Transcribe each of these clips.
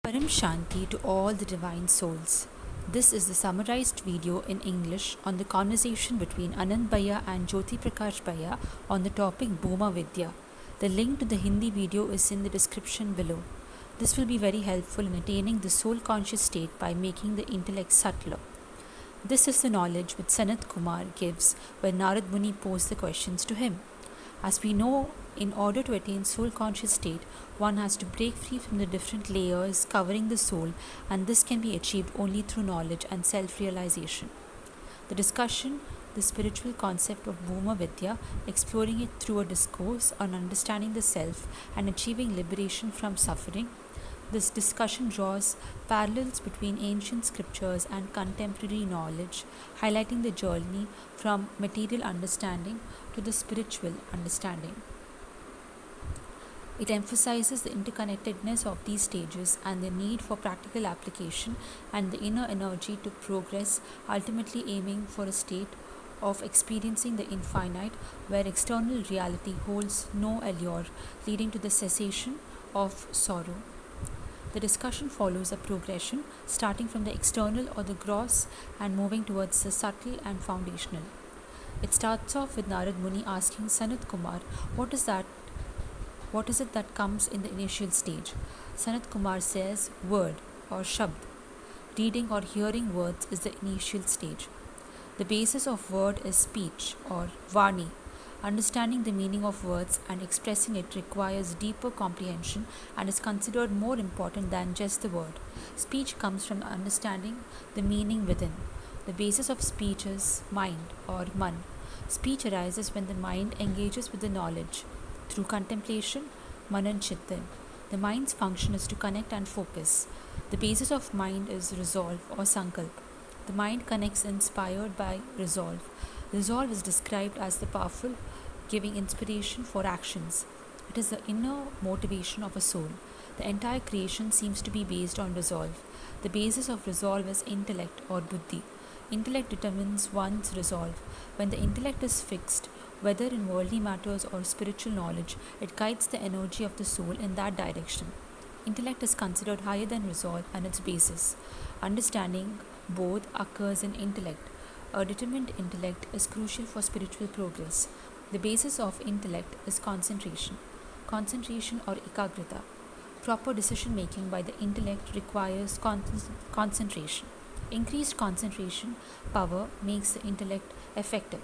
Param Shanti to all the divine souls. This is the summarized video in English on the conversation between Anand Bhaiya and Jyoti Prakash Bhaiya on the topic Bhuma Vidya. The link to the Hindi video is in the description below. This will be very helpful in attaining the soul conscious state by making the intellect subtler. This is the knowledge which Sanat Kumar gives when Narad Muni posed the questions to him. As we know, in order to attain soul conscious state, one has to break free from the different layers covering the soul, and this can be achieved only through knowledge and self realization. The discussion, the spiritual concept of Bhuma Vidya, exploring it through a discourse on understanding the self and achieving liberation from suffering. This discussion draws parallels between ancient scriptures and contemporary knowledge, highlighting the journey from material understanding to the spiritual understanding. It emphasizes the interconnectedness of these stages and the need for practical application and the inner energy to progress, ultimately aiming for a state of experiencing the infinite where external reality holds no allure, leading to the cessation of sorrow. The discussion follows a progression starting from the external or the gross and moving towards the subtle and foundational. It starts off with Narad Muni asking Sanat Kumar, what is it that comes in the initial stage? Sanat Kumar says, word or shabd. Reading or hearing words is the initial stage. The basis of word is speech or vani. Understanding the meaning of words and expressing it requires deeper comprehension and is considered more important than just the word. Speech comes from understanding the meaning within. The basis of speech is mind or man. Speech arises when the mind engages with the knowledge. Through contemplation, manan chittan. The mind's function is to connect and focus. The basis of mind is resolve or sankalp. The mind connects inspired by resolve. Resolve is described as the powerful, giving inspiration for actions. It is the inner motivation of a soul. The entire creation seems to be based on resolve. The basis of resolve is intellect or buddhi. Intellect determines one's resolve. When the intellect is fixed, whether in worldly matters or spiritual knowledge, it guides the energy of the soul in that direction. Intellect is considered higher than resolve and its basis. Understanding both occurs in intellect. A determined intellect is crucial for spiritual progress. The basis of intellect is concentration. Concentration or ekagrita. Proper decision making by the intellect requires concentration. Increased concentration power makes the intellect effective.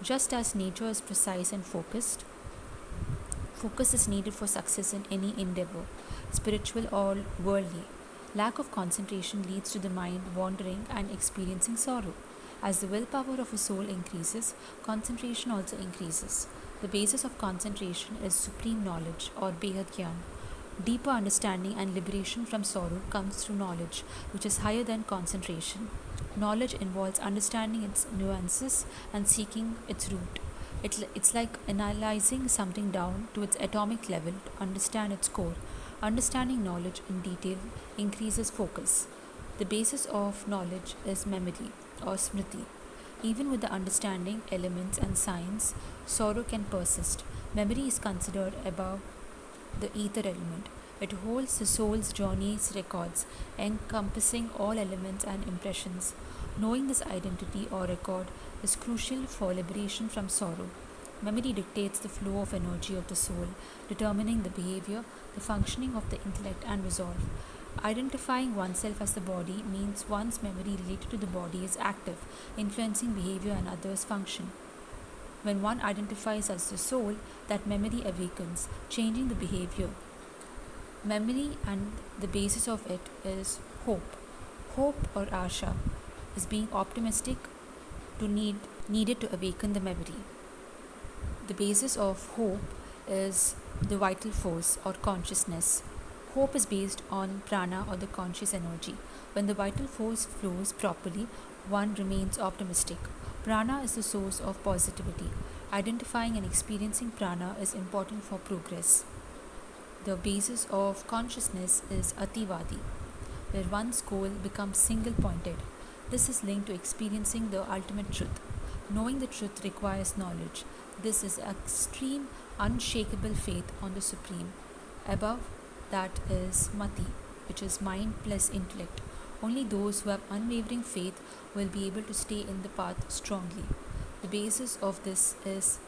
Just as nature is precise and focused, focus is needed for success in any endeavor, spiritual or worldly. Lack of concentration leads to the mind wandering and experiencing sorrow. As the willpower of a soul increases, concentration also increases. The basis of concentration is supreme knowledge or Behad gyan. Deeper understanding and liberation from sorrow comes through knowledge, which is higher than concentration. Knowledge involves understanding its nuances and seeking its root. It's like analyzing something down to its atomic level to understand its core. Understanding knowledge in detail increases focus. The basis of knowledge is memory or smriti. Even with the understanding elements and science, sorrow can persist. Memory is considered above the ether element. It holds the soul's journey's records, encompassing all elements and impressions. Knowing this identity or record is crucial for liberation from sorrow. Memory dictates the flow of energy of the soul, determining the behavior, the functioning of the intellect, and resolve. Identifying oneself as the body means one's memory related to the body is active, influencing behavior and others' function. When one identifies as the soul, that memory awakens, changing the behavior. Memory and the basis of it is hope. Hope or asha is being optimistic needed to awaken the memory. The basis of hope is the vital force or consciousness. Hope is based on prana or the conscious energy. When the vital force flows properly, one remains optimistic. Prana is the source of positivity. Identifying and experiencing prana is important for progress. The basis of consciousness is ativadi, where one's goal becomes single pointed. This is linked to experiencing the ultimate truth. Knowing the truth requires knowledge. This is extreme, unshakable faith on the Supreme. Above that is mati, which is mind plus intellect. Only those who have unwavering faith will be able to stay in the path strongly. The basis of this is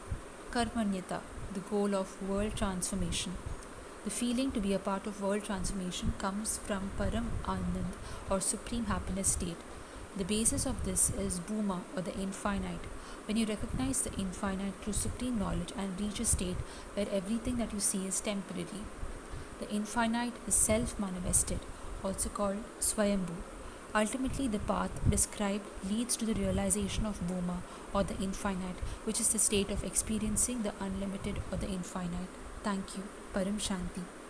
karmanyata, the goal of world transformation. The feeling to be a part of world transformation comes from Param Anand or supreme happiness state. The basis of this is Bhuma or the infinite. When you recognize the infinite through supreme knowledge and reach a state where everything that you see is temporary. The infinite is self manifested, also called Swayambhu. Ultimately, the path described leads to the realization of Bhuma or the infinite, which is the state of experiencing the unlimited or the infinite. Thank you. Param Shanti.